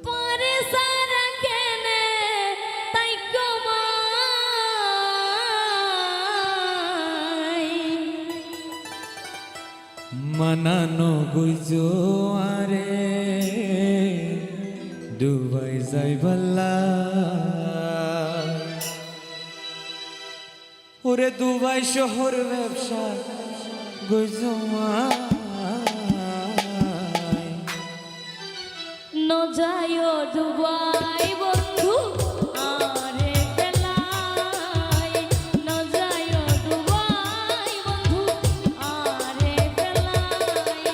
S2: পরে সারা কেনে তাই কমাই
S6: মানানো গুইজো আরে দুবাই যাই বল্লা ওরে দুবাই শহর ব্যবসা গুইজো
S2: নজায়ো দুবাই বন্ধু আরে ফেলাই নজায়ো দুবাই বন্ধু আরে ফেলাই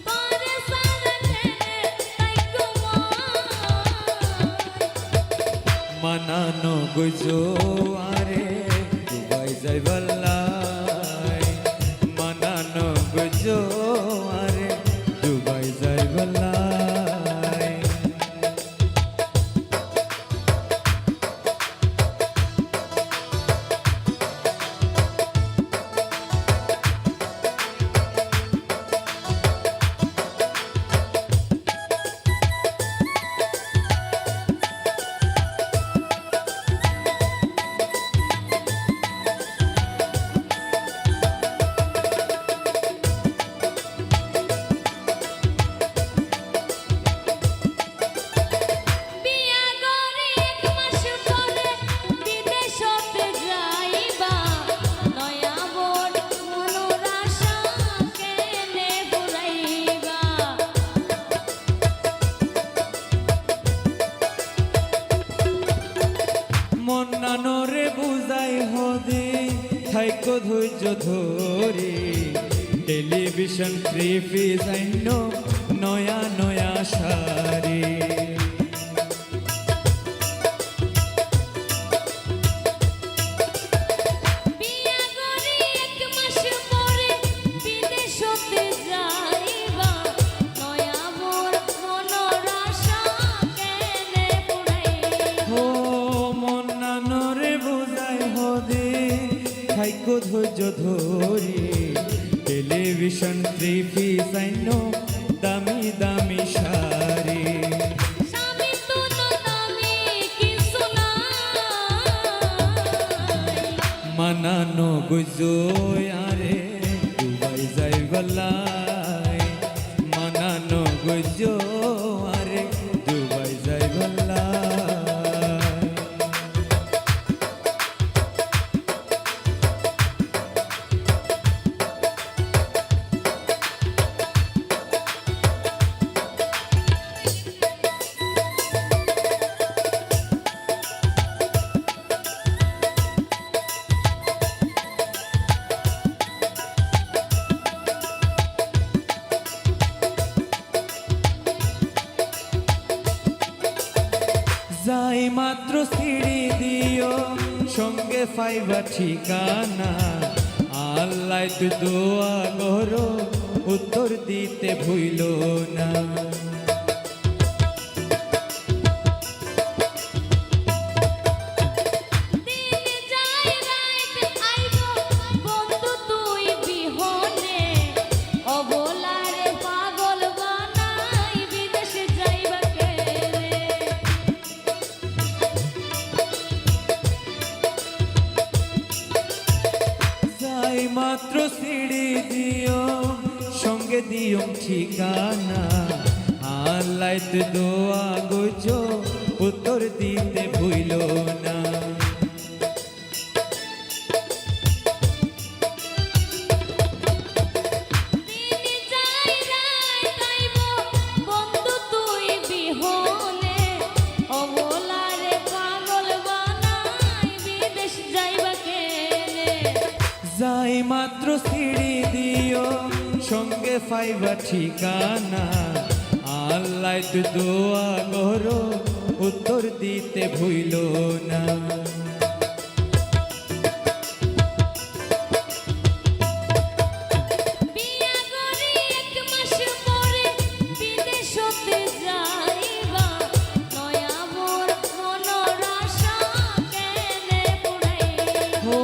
S2: পরে সারা কেনে তাই কমাই
S6: মানানো গুইজো আরে দুবাই যাই বল্লাই মানানো গুইজো আরে দুবাই যাই বল্লাই
S2: বিয়া করে এক মাস পরে বিদেশতে যাইবা নয়া বোন মনোর আশা কেনে বুলাইবা
S6: মন নানরে বুঝাই হদে থাইকো ধৈর্য ধরে টেলিভিশন থ্রি পিস আইন নয়া নয়া শাড়ি
S2: বিয়া করে এক মাস পরে বিদেশতে যাইবা নয়া বোন মনোর আশা কেনে বুলাইবা
S6: ও মন নানরে বুঝাই হদে থাইকো ধৈর্য ধরে টেলিভিশন থ্রি পিস আইন দামি দামি শাড়ি
S2: স্বামী তো নামে কিছু নাই
S6: মানানো গুজো আরে দুবাই যাই গলাই মানানো গুজো আরে দুবাই যাই গলাই যাই মাত্র সিঁড়ি দিও সঙ্গে পাইবা ঠিকানা আল্লাহ তুই দোয়া করো উত্তর দিতে ভুইল না
S2: দিন যায় রাত আইবো বন্ধু তুই বিহনে অবলারে পাগল বানাই বিদেশে যাইবা কেনে
S6: যাই মাত্র সিঁড়ি দিও সঙ্গে দিও ঠিকানা আল্লাহ তুই দোয়া গোজো উত্তর দিতে ভুইল না
S2: দিন যায় রাত আইবো বন্ধু তুই বিহনে অবলারে পাগল বানাই বিদেশ যাইবা কেনে
S6: যাই মাত্র সিঁড়ি দিও সঙ্গে পাইবা ঠিকানা আল্লাহ তো দোয়া করো উত্তর দিতে ভুইল না
S2: বিয়া করি এক মাস পরে বিদেশতে যাইবা নয়া মোর মনের আশা কেনে পুরাইবা
S6: ও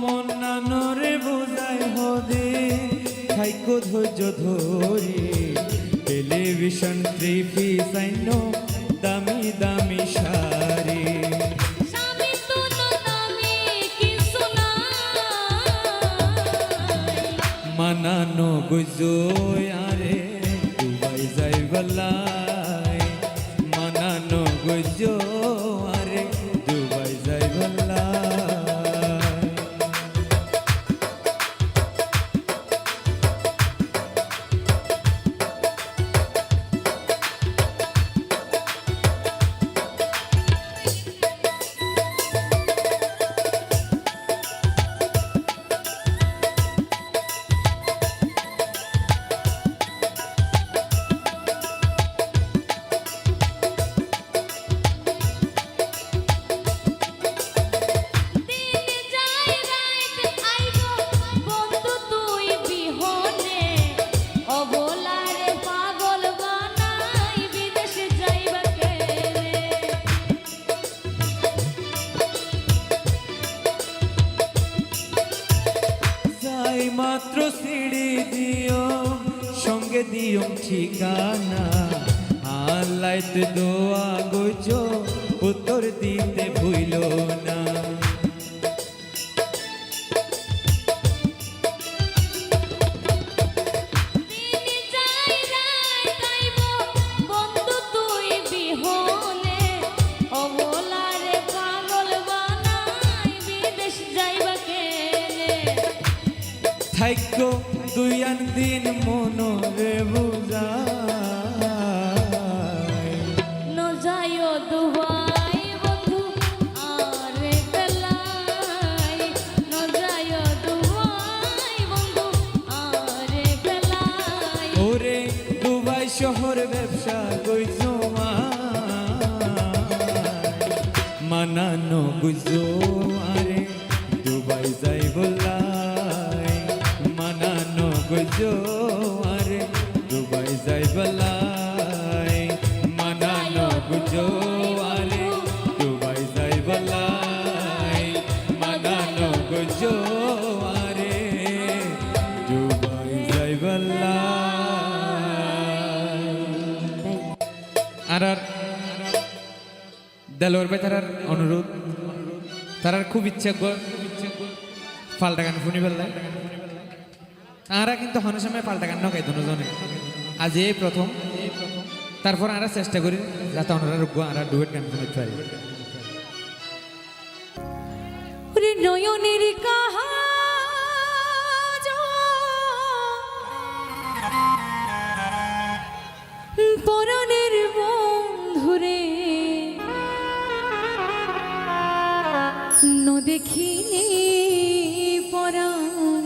S6: মন্নানরে বোঝায় হদে থাইকো ধৈর্য ধরে টেলিভিশন টিভি সাইন দামি দামি শাড়ি
S2: স্বামী তো নামে কিছু নাই
S6: মানানো গুজো আরে দুবাই যাই বলাই মানানো গুজো আরে দুবাই যাই বলাই
S2: দিন যাই রাত আইবো বন্ধু তুই বিহনে অবলারে পাগল বানাই বিদেশে যাইবা কেনে
S6: যাই মাত্র সিঁড়ি দিও সঙ্গে দিও ঠিকানা আল্লাহ তো দোয়া গইছো উত্তর দিতে ভুইল না
S2: দিন যাই রাত আইবো বন্ধু তুই বিহনে অবলারে পাগল বানাই বিদেশ যাইবা কেনে
S6: থাইকো দুই আন দিন মনরে বুঝাই
S2: ন যাইও দুবাই বন্ধু আরে বেলাই ন যাইও দুবাই বন্ধু আরে বেলাই
S6: ওরে দুবাই শহর ব্যবসা কইছো মানানো গুজো আরে দুবাই যাই বলাই মানানো গুজো আরে দুবাই যাই বলাই মানানো গুজো আরে দুবাই যাই বলাই মানানো গুজো আরে দুবাই যাই বলাই আর দেলোয়ার ভাই তারার অনুরোধ তারার খুব ইচ্ছা পাল্টা গান শুনি পেলায় তারা কিন্তু হন সময় পাল্টা গান নগাই দুজনে আজ এই প্রথম তারপর আমরা চেষ্টা করি যাতে ওনারা রুগ্য আমরা ডুয়েট গান শুনতে পারি
S1: ওরে নয়নের কাহা পরাণের বন্ধুরে ন দেখিনি পরাণ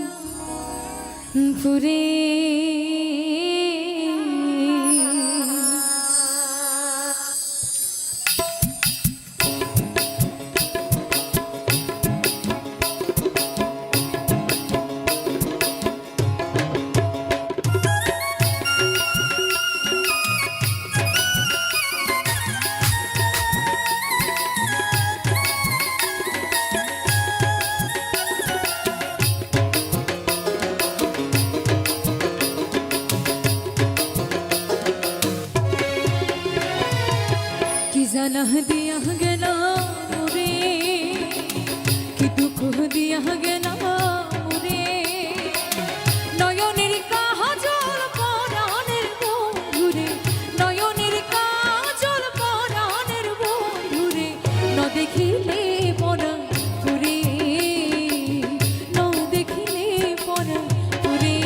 S1: পুরে জানা দিয়া গেল রে কি দুঃখ দিয়া গেল রে নয়নের কাজল পরাণের বন্ধুরে নয়নের কাজল পরাণের বন্ধুরে ন দেখিলে পরা পুরে ন দেখিলে পরা পুরে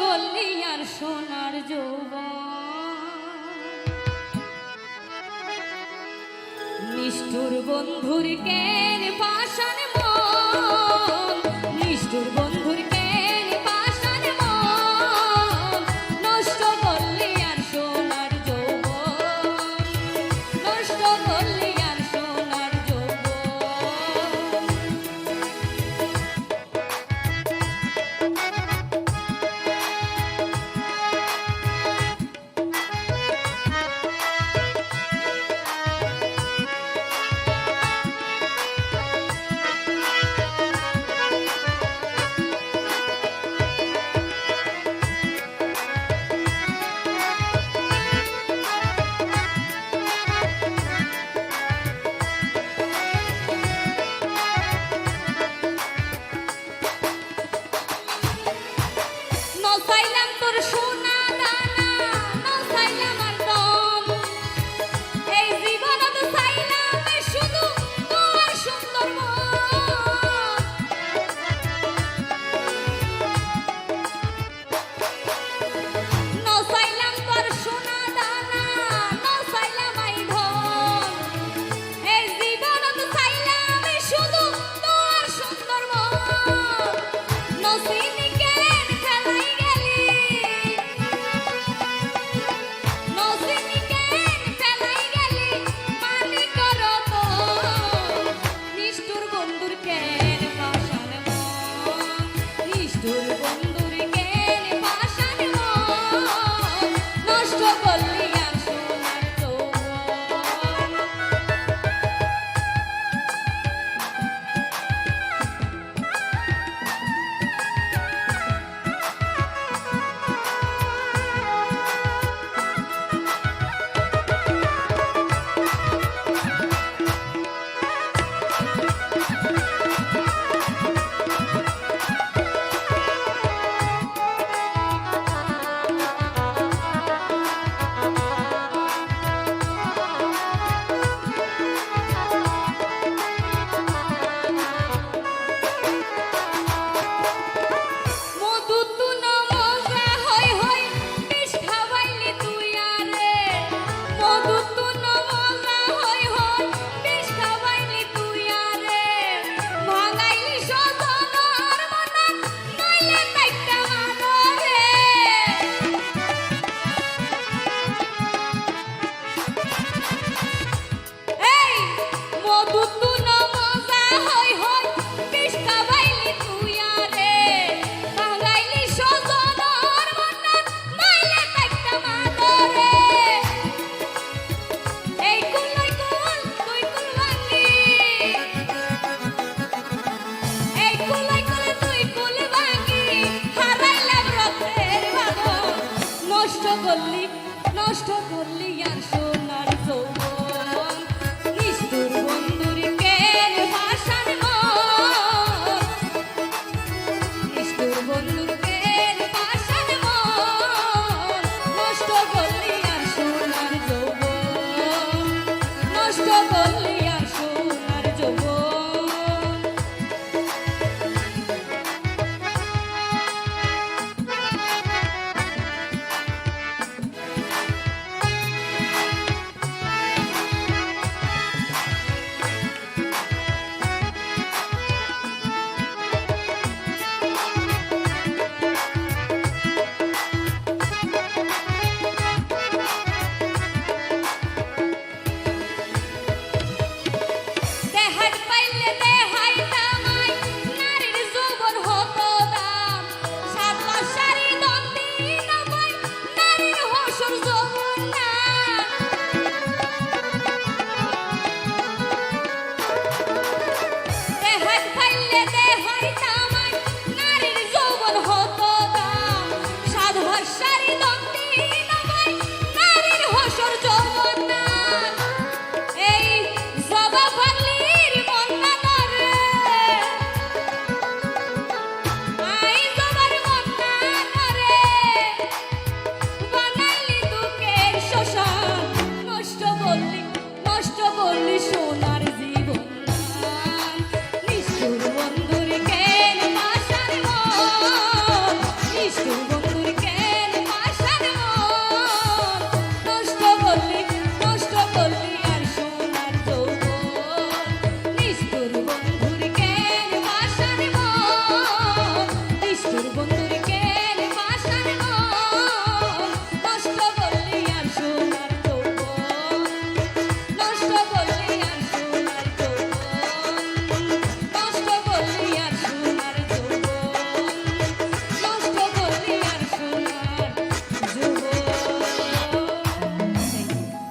S2: গল্লি আর সোনার যৌবন নিষ্ঠুর বন্ধুর কেন পাশান